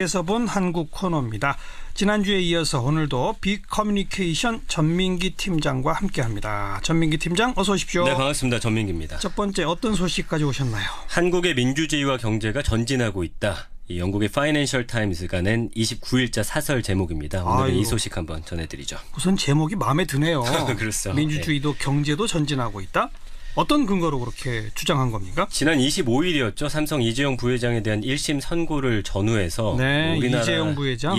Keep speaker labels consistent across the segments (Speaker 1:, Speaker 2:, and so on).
Speaker 1: 에서 본 한국 코너입니다. 지난주에 이어서 오늘도 빅커뮤니케이션 전민기 팀장과 함께합니다. 전민기 팀장 어서 오십시오.
Speaker 2: 네, 반갑습니다. 전민기입니다.
Speaker 1: 첫 번째 어떤 소식 가져오셨나요?
Speaker 2: 한국의 민주주의와 경제가 전진하고 있다. 이 영국의 파이낸셜 타임스가 낸 29일자 사설 제목입니다. 오늘은 이 소식 한번 전해드리죠.
Speaker 1: 우선 제목이 마음에 드네요.
Speaker 2: 그렇죠.
Speaker 1: 민주주의도 경제도 전진하고 있다. 어떤 근거로 그렇게 주장한 겁니까?
Speaker 2: 지난 25일이었죠. 삼성 이재용 부회장에 대한 1심 선고를 전후해서
Speaker 1: 네, 이재용 부회장.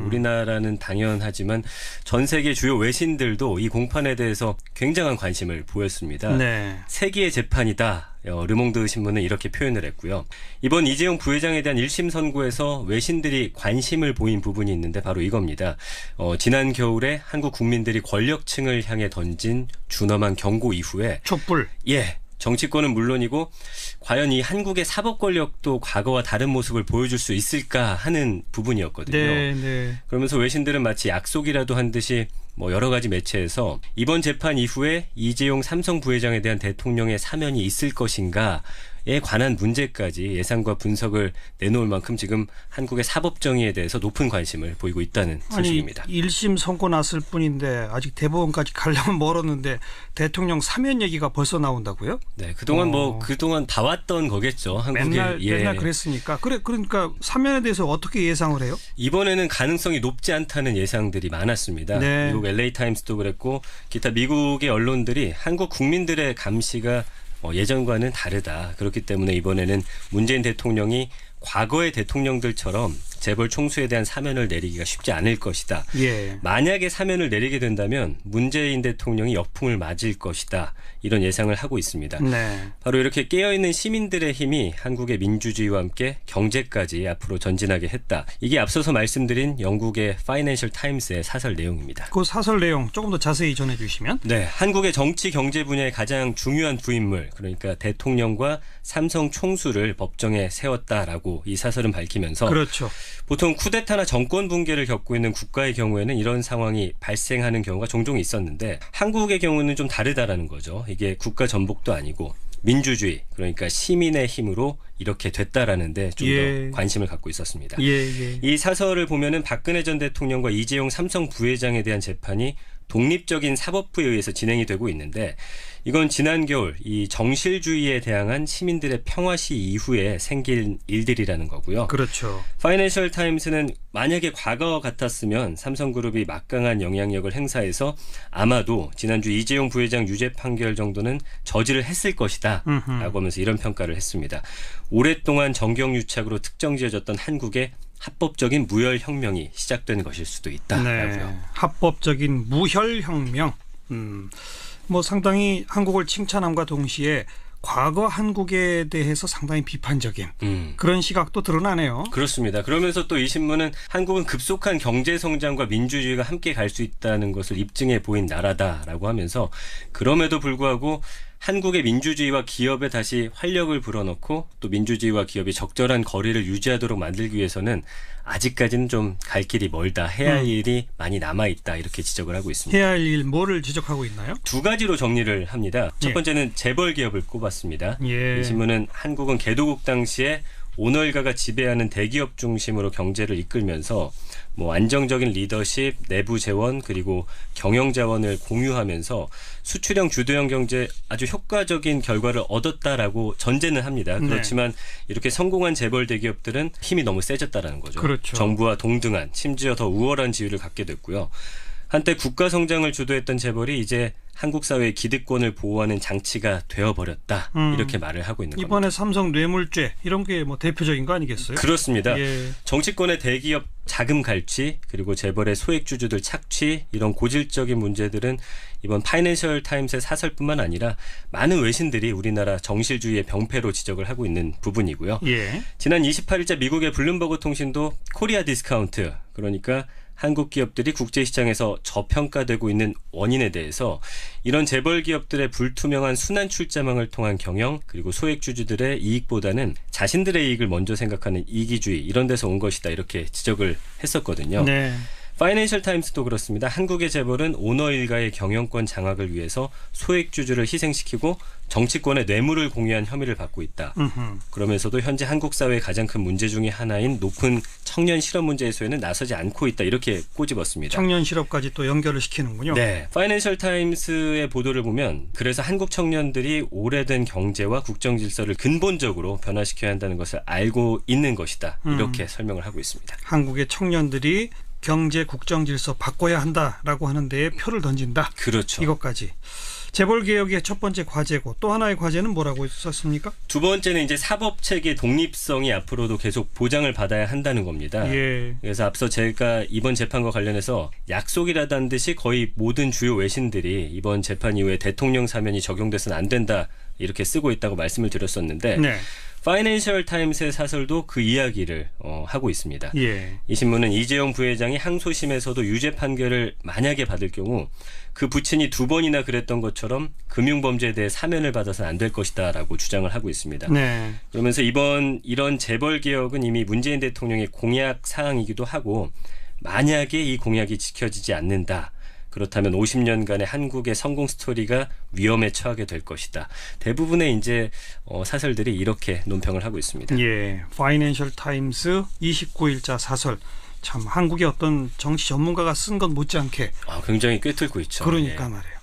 Speaker 2: 우리나라는 당연하지만 전 세계 주요 외신들도 이 공판에 대해서 굉장한 관심을 보였습니다.
Speaker 1: 네.
Speaker 2: 세기의 재판이다. 르몽드 신문은 이렇게 표현을 했고요. 이번 이재용 부회장에 대한 1심 선고에서 외신들이 관심을 보인 부분이 있는데 바로 이겁니다. 지난 겨울에 한국 국민들이 권력층을 향해 던진 준엄한 경고 이후에
Speaker 1: 촛불.
Speaker 2: 정치권은 물론이고 과연 이 한국의 사법 권력도 과거와 다른 모습을 보여줄 수 있을까 하는 부분이었거든요.
Speaker 1: 네.
Speaker 2: 그러면서 외신들은 마치 약속이라도 한 듯이 여러 가지 매체에서 이번 재판 이후에 이재용 삼성 부회장에 대한 대통령의 사면이 있을 것인가에 관한 문제까지 예상과 분석을 내놓을 만큼 지금 한국의 사법 정의에 대해서 높은 관심을 보이고 있다는 소식입니다.
Speaker 1: 아니, 1심 선고 났을 뿐인데 아직 대법원까지 가려면 멀었는데 대통령 사면 얘기가 벌써 나온다고요?
Speaker 2: 네, 그동안 봐왔던 거겠죠. 한국에
Speaker 1: 맨날 그랬으니까. 그러니까 사면에 대해서 어떻게 예상을 해요?
Speaker 2: 이번에는 가능성이 높지 않다는 예상들이 많았습니다.
Speaker 1: 네.
Speaker 2: 미국 LA 타임스도 그랬고 기타 미국의 언론들이 한국 국민들의 감시가 예전과는 다르다. 그렇기 때문에 이번에는 문재인 대통령이 과거의 대통령들처럼 재벌 총수에 대한 사면을 내리기가 쉽지 않을 것이다. 만약에 사면을 내리게 된다면 문재인 대통령이 역풍을 맞을 것이다. 이런 예상을 하고 있습니다.
Speaker 1: 네.
Speaker 2: 바로 이렇게 깨어있는 시민들의 힘이 한국의 민주주의와 함께 경제까지 앞으로 전진하게 했다. 이게 앞서서 말씀드린 영국의 파이낸셜 타임스의 사설 내용입니다.
Speaker 1: 그 사설 내용 조금 더 자세히 전해 주시면.
Speaker 2: 네, 한국의 정치 경제 분야의 가장 중요한 부인물, 그러니까 대통령과 삼성 총수를 법정에 세웠다라고 이 사설은 밝히면서
Speaker 1: 그렇죠.
Speaker 2: 보통 쿠데타나 정권 붕괴를 겪고 있는 국가의 경우에는 이런 상황이 발생하는 경우가 종종 있었는데 한국의 경우는 좀 다르다라는 거죠. 이게 국가 전복도 아니고 민주주의, 그러니까 시민의 힘으로 이렇게 됐다라는 데 좀 더 관심을 갖고 있었습니다. 이 사설을 보면은 박근혜 전 대통령과 이재용 삼성 부회장에 대한 재판이 독립적인 사법부에 의해서 진행이 되고 있는데 이건 지난 겨울 이 정실주의에 대항한 시민들의 평화시 이후에 생긴 일들이라는 거고요.
Speaker 1: 그렇죠.
Speaker 2: 파이낸셜 타임스는 만약에 과거 같았으면 삼성그룹이 막강한 영향력을 행사해서 아마도 지난주 이재용 부회장 유죄 판결 정도는 저지를 했을 것이다 라고 하면서 이런 평가를 했습니다. 오랫동안 정경유착으로 특정지어졌던 한국의 합법적인 무혈혁명이 시작된 것일 수도 있다라고요.
Speaker 1: 네. 합법적인 무혈혁명. 상당히 한국을 칭찬함과 동시에 과거 한국에 대해서 상당히 비판적인 그런 시각도 드러나네요.
Speaker 2: 그렇습니다. 그러면서 또 이 신문은 한국은 급속한 경제 성장과 민주주의가 함께 갈 수 있다는 것을 입증해 보인 나라다라고 하면서 그럼에도 불구하고 한국의 민주주의와 기업에 다시 활력을 불어넣고 또 민주주의와 기업이 적절한 거리를 유지하도록 만들기 위해서는 아직까지는 좀 갈 길이 멀다. 해야 할 일이 많이 남아있다. 이렇게 지적을 하고 있습니다.
Speaker 1: 해야 할 일 뭐를 지적하고 있나요?
Speaker 2: 두 가지로 정리를 합니다. 첫 번째는 재벌 기업을 꼽았습니다. 이 신문은 한국은 개도국 당시에 오너일가가 지배하는 대기업 중심으로 경제를 이끌면서 안정적인 리더십, 내부 재원 그리고 경영 자원을 공유하면서 수출형 주도형 경제 아주 효과적인 결과를 얻었다라고 전제는 합니다. 그렇지만 이렇게 성공한 재벌 대기업들은 힘이 너무 세졌다라는 거죠.
Speaker 1: 그렇죠.
Speaker 2: 정부와 동등한 심지어 더 우월한 지위를 갖게 됐고요. 한때 국가 성장을 주도했던 재벌이 이제 한국 사회의 기득권을 보호하는 장치가 되어버렸다. 이렇게 말을 하고 있는 겁니다.
Speaker 1: 이번에 삼성 뇌물죄 이런 게 대표적인 거 아니겠어요?
Speaker 2: 그렇습니다. 정치권의 대기업 자금 갈취 그리고 재벌의 소액주주들 착취 이런 고질적인 문제들은 이번 파이낸셜 타임스의 사설뿐만 아니라 많은 외신들이 우리나라 정실주의의 병폐로 지적을 하고 있는 부분이고요. 지난 28일자 미국의 블룸버그 통신도 코리아 디스카운트 그러니까 한국 기업들이 국제시장에서 저평가되고 있는 원인에 대해서 이런 재벌 기업들의 불투명한 순환 출자망을 통한 경영 그리고 소액주주들의 이익보다는 자신들의 이익을 먼저 생각하는 이기주의 이런 데서 온 것이다 이렇게 지적을 했었거든요. 파이낸셜 타임스도 그렇습니다. 한국의 재벌은 오너 일가의 경영권 장악을 위해서 소액주주를 희생시키고 정치권의 뇌물을 공유한 혐의를 받고 있다. 그러면서도 현재 한국 사회의 가장 큰 문제 중에 하나인 높은 청년 실업 문제 해소에는 나서지 않고 있다. 이렇게 꼬집었습니다.
Speaker 1: 청년 실업까지 또 연결을 시키는군요.
Speaker 2: 네. 파이낸셜 타임스의 보도를 보면 그래서 한국 청년들이 오래된 경제와 국정 질서를 근본적으로 변화시켜야 한다는 것을 알고 있는 것이다. 이렇게 설명을 하고 있습니다.
Speaker 1: 한국의 청년들이 경제 국정 질서 바꿔야 한다라고 하는 데에 표를 던진다.
Speaker 2: 그렇죠.
Speaker 1: 이것까지. 재벌 개혁의 첫 번째 과제고 또 하나의 과제는 뭐라고 썼습니까?
Speaker 2: 두 번째는 이제 사법체계 독립성이 앞으로도 계속 보장을 받아야 한다는 겁니다.
Speaker 1: 예.
Speaker 2: 그래서 앞서 제가 이번 재판과 관련해서 약속이라는 듯이 거의 모든 주요 외신들이 이번 재판 이후에 대통령 사면이 적용돼서는 안 된다 이렇게 쓰고 있다고 말씀을 드렸었는데
Speaker 1: 네.
Speaker 2: 파이낸셜 타임스의 사설도 그 이야기를 하고 있습니다.
Speaker 1: 예.
Speaker 2: 이 신문은 이재용 부회장이 항소심에서도 유죄 판결을 만약에 받을 경우 그 부친이 2번이나 그랬던 것처럼 금융범죄에 대해 사면을 받아서는 안 될 것이다 라고 주장을 하고 있습니다.
Speaker 1: 네.
Speaker 2: 그러면서 이런 재벌 개혁은 이미 문재인 대통령의 공약 사항이기도 하고 만약에 이 공약이 지켜지지 않는다. 그렇다면 50년간의 한국의 성공 스토리가 위험에 처하게 될 것이다. 대부분의 이제 사설들이 이렇게 논평을 하고 있습니다.
Speaker 1: 예. 파이낸셜 타임스 29일자 사설. 참 한국의 어떤 정치 전문가가 쓴 것 못지않게
Speaker 2: 굉장히 꿰뚫고 있죠.
Speaker 1: 그러니까 말이에요.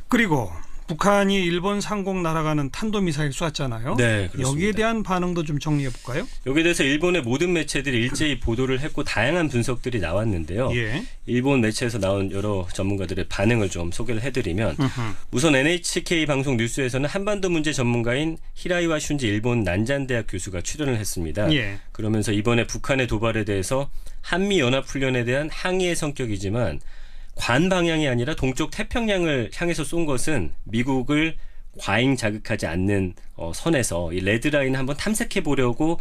Speaker 1: 그리고 북한이 일본 상공 날아가는 탄도미사일 쐈잖아요.
Speaker 2: 네, 그렇습니다.
Speaker 1: 여기에 대한 반응도 좀 정리해 볼까요?
Speaker 2: 여기에 대해서 일본의 모든 매체들이 일제히 보도를 했고 다양한 분석들이 나왔는데요.
Speaker 1: 예.
Speaker 2: 일본 매체에서 나온 여러 전문가들의 반응을 좀 소개를 해드리면 우선 NHK 방송 뉴스에서는 한반도 문제 전문가인 히라이와 슌지 일본 난잔대학 교수가 출연을 했습니다.
Speaker 1: 예.
Speaker 2: 그러면서 이번에 북한의 도발에 대해서 한미연합훈련에 대한 항의의 성격이지만 관 방향이 아니라 동쪽 태평양을 향해서 쏜 것은 미국을 과잉 자극하지 않는 선에서 이 레드라인을 한번 탐색해 보려고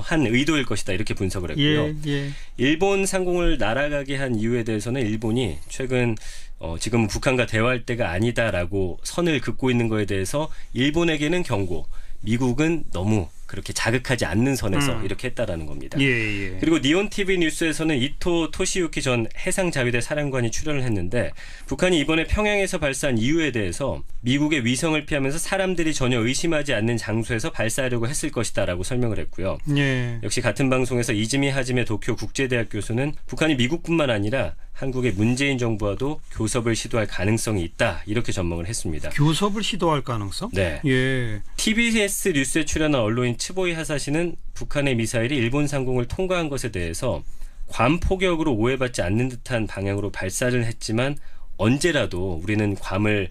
Speaker 2: 한 의도일 것이다 이렇게 분석을 했고요.
Speaker 1: 예, 예.
Speaker 2: 일본 상공을 날아가게 한 이유에 대해서는 일본이 최근 지금 북한과 대화할 때가 아니다라고 선을 긋고 있는 거에 대해서 일본에게는 경고, 미국은 너무 그렇게 자극하지 않는 선에서 이렇게 했다라는 겁니다.
Speaker 1: 예, 예.
Speaker 2: 그리고 니온 TV 뉴스에서는 이토 토시유키 전 해상자위대 사령관이 출연을 했는데 북한이 이번에 평양에서 발사한 이유에 대해서 미국의 위성을 피하면서 사람들이 전혀 의심하지 않는 장소에서 발사하려고 했을 것이다라고 설명을 했고요.
Speaker 1: 예.
Speaker 2: 역시 같은 방송에서 이즈미 하지메 도쿄 국제대학 교수는 북한이 미국뿐만 아니라 한국의 문재인 정부와도 교섭을 시도할 가능성이 있다 이렇게 전망을 했습니다.
Speaker 1: 교섭을 시도할 가능성?
Speaker 2: 네.
Speaker 1: 예.
Speaker 2: TBS 뉴스에 출연한 언론인 츠보이 하사시는 북한의 미사일이 일본 상공을 통과한 것에 대해서 괌 포격으로 오해받지 않는 듯한 방향으로 발사를 했지만 언제라도 우리는 괌을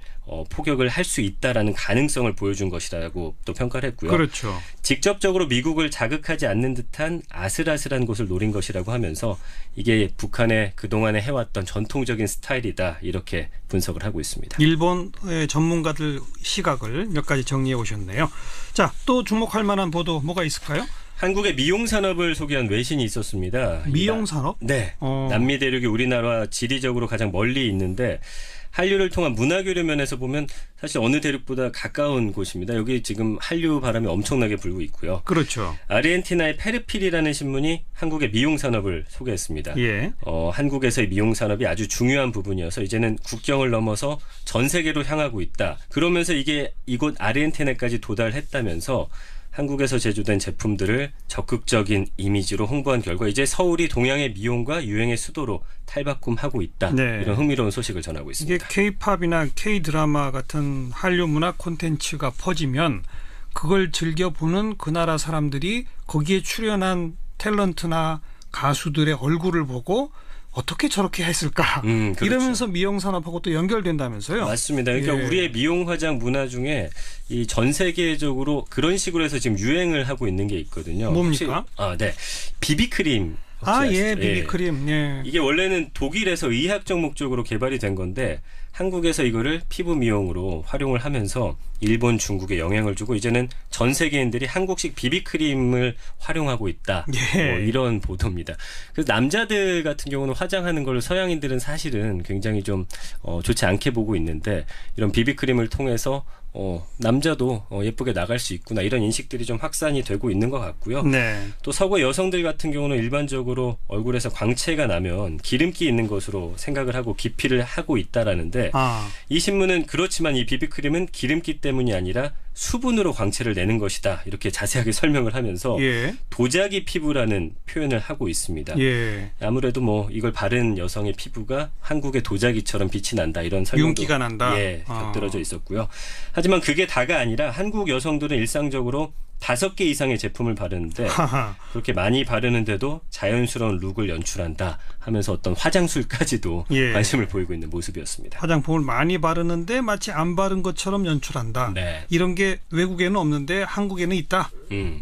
Speaker 2: 포격을 할 수 있다라는 가능성을 보여준 것이라고 또 평가를 했고요.
Speaker 1: 그렇죠.
Speaker 2: 직접적으로 미국을 자극하지 않는 듯한 아슬아슬한 곳을 노린 것이라고 하면서 이게 북한의 그동안에 해왔던 전통적인 스타일이다 이렇게 분석을 하고 있습니다.
Speaker 1: 일본의 전문가들 시각을 몇 가지 정리해 오셨네요. 자, 또 주목할 만한 보도 뭐가 있을까요?
Speaker 2: 한국의 미용 산업을 소개한 외신이 있었습니다.
Speaker 1: 미용 산업?
Speaker 2: 네. 남미 대륙이 우리나라와 지리적으로 가장 멀리 있는데 한류를 통한 문화교류 면에서 보면 사실 어느 대륙보다 가까운 곳입니다. 여기 지금 한류 바람이 엄청나게 불고 있고요.
Speaker 1: 그렇죠.
Speaker 2: 아르헨티나의 페르필이라는 신문이 한국의 미용 산업을 소개했습니다.
Speaker 1: 예.
Speaker 2: 한국에서의 미용 산업이 아주 중요한 부분이어서 이제는 국경을 넘어서 전 세계로 향하고 있다. 그러면서 이게 이곳 아르헨티나까지 도달했다면서 한국에서 제조된 제품들을 적극적인 이미지로 홍보한 결과 이제 서울이 동양의 미용과 유행의 수도로 탈바꿈하고 있다.
Speaker 1: 네.
Speaker 2: 이런 흥미로운 소식을 전하고 있습니다.
Speaker 1: 이게 K-팝이나 K-드라마 같은 한류 문화 콘텐츠가 퍼지면 그걸 즐겨보는 그 나라 사람들이 거기에 출연한 탤런트나 가수들의 얼굴을 보고 어떻게 저렇게 했을까?
Speaker 2: 그렇죠.
Speaker 1: 이러면서 미용 산업하고 또 연결된다면서요?
Speaker 2: 맞습니다. 그러니까
Speaker 1: 예.
Speaker 2: 우리의 미용 화장 문화 중에 이 전 세계적으로 그런 식으로 해서 지금 유행을 하고 있는 게 있거든요.
Speaker 1: 뭡니까?
Speaker 2: 네. 비비크림.
Speaker 1: 예, 비비크림. 예.
Speaker 2: 이게 원래는 독일에서 의학적 목적으로 개발이 된 건데 한국에서 이거를 피부 미용으로 활용을 하면서 일본, 중국에 영향을 주고 이제는 전 세계인들이 한국식 비비크림을 활용하고 있다.
Speaker 1: 예.
Speaker 2: 이런 보도입니다. 그래서 남자들 같은 경우는 화장하는 걸 서양인들은 사실은 굉장히 좀 좋지 않게 보고 있는데 이런 비비크림을 통해서 남자도 예쁘게 나갈 수 있구나 이런 인식들이 좀 확산이 되고 있는 것 같고요.
Speaker 1: 네.
Speaker 2: 또 서구 여성들 같은 경우는 일반적으로 얼굴에서 광채가 나면 기름기 있는 것으로 생각을 하고 기피를 하고 있다라는데 이 신문은 그렇지만 이 비비크림은 기름기 때문이 아니라 수분으로 광채를 내는 것이다 이렇게 자세하게 설명을 하면서
Speaker 1: 예.
Speaker 2: 도자기 피부라는 표현을 하고 있습니다.
Speaker 1: 예.
Speaker 2: 아무래도 뭐 이걸 바른 여성의 피부가 한국의 도자기처럼 빛이 난다 이런 설명도
Speaker 1: 윤기가 난다.
Speaker 2: 곁들여져 있었고요. 하지만 그게 다가 아니라 한국 여성들은 일상적으로 5개 이상의 제품을 바르는데 그렇게 많이 바르는데도 자연스러운 룩을 연출한다 하면서 어떤 화장술까지도
Speaker 1: 예.
Speaker 2: 관심을 보이고 있는 모습이었습니다.
Speaker 1: 화장품을 많이 바르는데 마치 안 바른 것처럼 연출한다.
Speaker 2: 네.
Speaker 1: 이런 게 외국에는 없는데 한국에는 있다.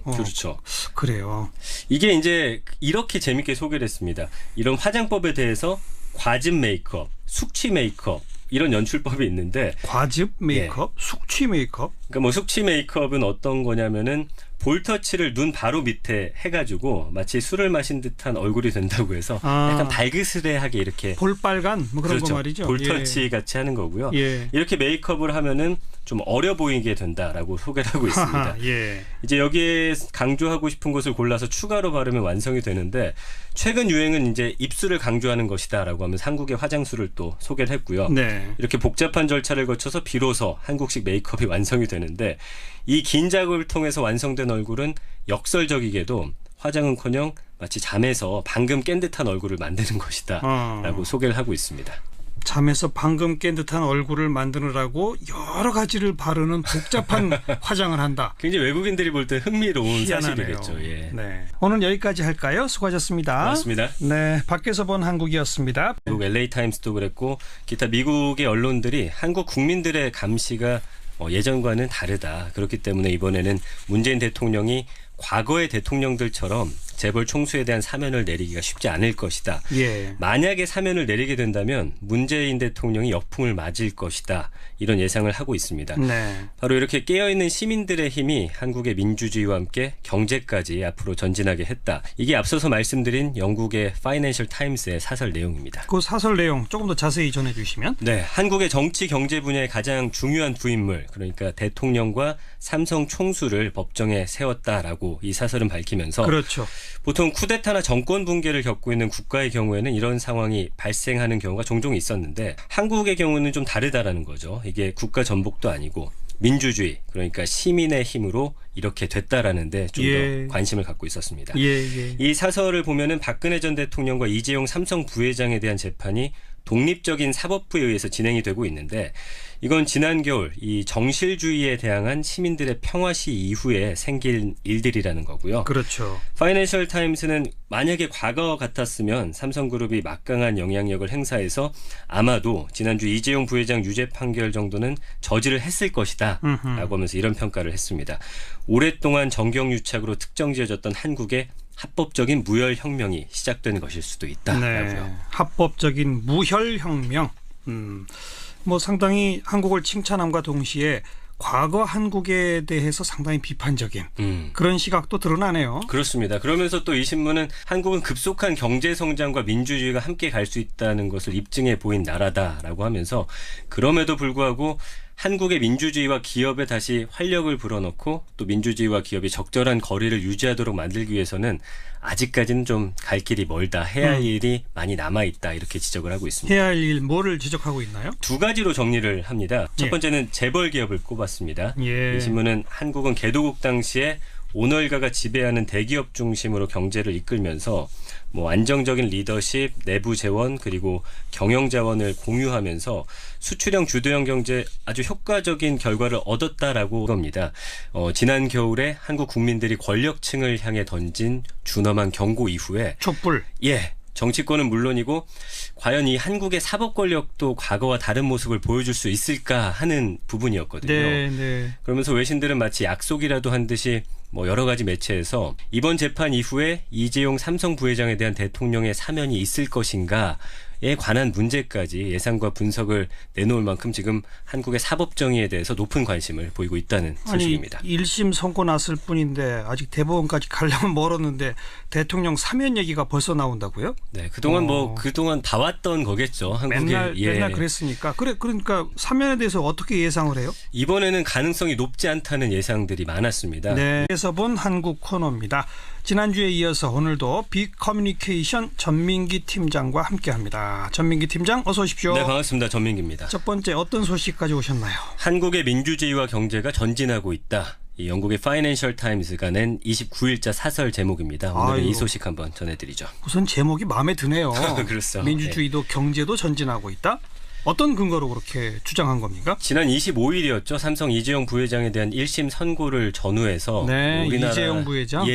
Speaker 2: 그렇죠.
Speaker 1: 그래요.
Speaker 2: 이게 이제 이렇게 재밌게 소개를 했습니다. 이런 화장법에 대해서 과즙 메이크업, 숙취 메이크업 이런 연출법이 있는데
Speaker 1: 과즙 메이크업, 숙취 메이크업.
Speaker 2: 그러니까 뭐 숙취 메이크업은 어떤 거냐면은 볼터치를 눈 바로 밑에 해가지고 마치 술을 마신 듯한 얼굴이 된다고 해서 약간 발그스레하게 이렇게
Speaker 1: 볼빨간 뭐 그런
Speaker 2: 그렇죠.
Speaker 1: 거 말이죠.
Speaker 2: 볼터치
Speaker 1: 예.
Speaker 2: 같이 하는 거고요.
Speaker 1: 예.
Speaker 2: 이렇게 메이크업을 하면은 좀 어려 보이게 된다라고 소개를 하고 있습니다.
Speaker 1: 예.
Speaker 2: 이제 여기에 강조하고 싶은 것을 골라서 추가로 바르면 완성이 되는데 최근 유행은 이제 입술을 강조하는 것이다라고 하면서 한국의 화장술을 또 소개를 했고요.
Speaker 1: 네.
Speaker 2: 이렇게 복잡한 절차를 거쳐서 비로소 한국식 메이크업이 완성이 되는데 이 긴 작업을 통해서 완성된 얼굴은 역설적이게도 화장은커녕 마치 잠에서 방금 깬 듯한 얼굴을 만드는 것이다 라고 소개를 하고 있습니다.
Speaker 1: 잠에서 방금 깬 듯한 얼굴을 만드느라고 여러 가지를 바르는 복잡한 화장을 한다.
Speaker 2: 굉장히 외국인들이 볼 때 흥미로운
Speaker 1: 희한하네요.
Speaker 2: 사실이겠죠. 예.
Speaker 1: 네. 오늘 여기까지 할까요? 수고하셨습니다.
Speaker 2: 고맙습니다.
Speaker 1: 네, 밖에서 본 한국이었습니다.
Speaker 2: 미국 LA 타임스도 그랬고 기타 미국의 언론들이 한국 국민들의 감시가 예전과는 다르다. 그렇기 때문에 이번에는 문재인 대통령이 과거의 대통령들처럼 재벌 총수에 대한 사면을 내리기가 쉽지 않을 것이다.
Speaker 1: 예.
Speaker 2: 만약에 사면을 내리게 된다면 문재인 대통령이 역풍을 맞을 것이다. 이런 예상을 하고 있습니다.
Speaker 1: 네.
Speaker 2: 바로 이렇게 깨어있는 시민들의 힘이 한국의 민주주의와 함께 경제까지 앞으로 전진하게 했다. 이게 앞서서 말씀드린 영국의 파이낸셜 타임스의 사설 내용입니다.
Speaker 1: 그 사설 내용 조금 더 자세히 전해 주시면.
Speaker 2: 네, 한국의 정치 경제 분야의 가장 중요한 부인물, 그러니까 대통령과 삼성 총수를 법정에 세웠다라고 이 사설은 밝히면서
Speaker 1: 그렇죠.
Speaker 2: 보통 쿠데타나 정권 붕괴를 겪고 있는 국가의 경우에는 이런 상황이 발생하는 경우가 종종 있었는데 한국의 경우는 좀 다르다라는 거죠. 이게 국가 전복도 아니고 민주주의, 그러니까 시민의 힘으로 이렇게 됐다라는 데 좀 더 관심을 갖고 있었습니다. 이 사설을 보면은 박근혜 전 대통령과 이재용 삼성 부회장에 대한 재판이 독립적인 사법부에 의해서 진행이 되고 있는데 이건 지난 겨울 이 정실주의에 대항한 시민들의 평화시 이후에 생긴 일들이라는 거고요.
Speaker 1: 그렇죠.
Speaker 2: 파이낸셜 타임스는 만약에 과거 같았으면 삼성그룹이 막강한 영향력을 행사해서 아마도 지난주 이재용 부회장 유죄 판결 정도는 저지를 했을 것이다 라고 하면서 이런 평가를 했습니다. 오랫동안 정경유착으로 특정지어졌던 한국의 합법적인 무혈혁명이 시작된 것일 수도 있다라고요.
Speaker 1: 네. 합법적인 무혈혁명. 뭐 상당히 한국을 칭찬함과 동시에 과거 한국에 대해서 상당히 비판적인 그런 시각도 드러나네요.
Speaker 2: 그렇습니다. 그러면서 또 이 신문은 한국은 급속한 경제 성장과 민주주의가 함께 갈 수 있다는 것을 입증해 보인 나라다라고 하면서 그럼에도 불구하고 한국의 민주주의와 기업에 다시 활력을 불어넣고 또 민주주의와 기업이 적절한 거리를 유지하도록 만들기 위해서는 아직까지는 좀 갈 길이 멀다. 해야 할 일이 많이 남아있다. 이렇게 지적을 하고 있습니다.
Speaker 1: 해야 할 일 뭐를 지적하고 있나요?
Speaker 2: 두 가지로 정리를 합니다. 첫 번째는 재벌 기업을 꼽았습니다. 이 신문은 한국은 개도국 당시에 오너일가가 지배하는 대기업 중심으로 경제를 이끌면서 뭐 안정적인 리더십, 내부 재원 그리고 경영 자원을 공유하면서 수출형 주도형 경제 아주 효과적인 결과를 얻었다라고 겁니다. 지난 겨울에 한국 국민들이 권력층을 향해 던진 준엄한 경고 이후에
Speaker 1: 촛불.
Speaker 2: 정치권은 물론이고 과연 이 한국의 사법 권력도 과거와 다른 모습을 보여줄 수 있을까 하는 부분이었거든요.
Speaker 1: 네.
Speaker 2: 그러면서 외신들은 마치 약속이라도 한 듯이 뭐 여러 가지 매체에서 이번 재판 이후에 이재용 삼성 부회장에 대한 대통령의 사면이 있을 것인가에 관한 문제까지 예상과 분석을 내놓을 만큼 지금 한국의 사법정의에 대해서 높은 관심을 보이고 있다는 소식입니다.
Speaker 1: 아니 1심 선고 났을 뿐인데 아직 대법원까지 가려면 멀었는데 대통령 사면 얘기가 벌써 나온다고요?
Speaker 2: 네, 그동안 봐왔던 거겠죠. 한국에
Speaker 1: 맨날 그랬으니까. 그러니까 사면에 대해서 어떻게 예상을 해요?
Speaker 2: 이번에는 가능성이 높지 않다는 예상들이 많았습니다.
Speaker 1: 네, 그래서 본 한국 코너입니다. 지난주에 이어서 오늘도 빅커뮤니케이션 전민기 팀장과 함께합니다. 전민기 팀장 어서 오십시오.
Speaker 2: 네, 반갑습니다. 전민기입니다.
Speaker 1: 첫 번째 어떤 소식 가져오셨나요?
Speaker 2: 한국의 민주주의와 경제가 전진하고 있다. 이 영국의 파이낸셜 타임스가 낸 29일자 사설 제목입니다. 오늘은 이 소식 한번 전해드리죠.
Speaker 1: 우선 제목이 마음에 드네요.
Speaker 2: 그렇죠.
Speaker 1: 민주주의도 경제도 전진하고 있다. 어떤 근거로 그렇게 주장한 겁니까?
Speaker 2: 지난 25일이었죠. 삼성 이재용 부회장에 대한 1심 선고를 전후해서
Speaker 1: 네, 이재용 부회장.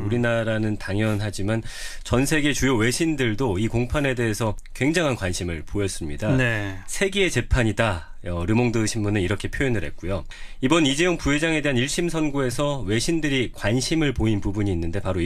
Speaker 2: 우리나라는 당연하지만 전 세계 주요 외신들도 이 공판에 대해서 굉장한 관심을 보였습니다.
Speaker 1: 네.
Speaker 2: 세기의 재판이다. 르몽드 신문은 이렇게 표현을 했고요. 이번 이재용 부회장에 대한 1심 선고에서 외신들이 관심을 보인 부분이 있는데 바로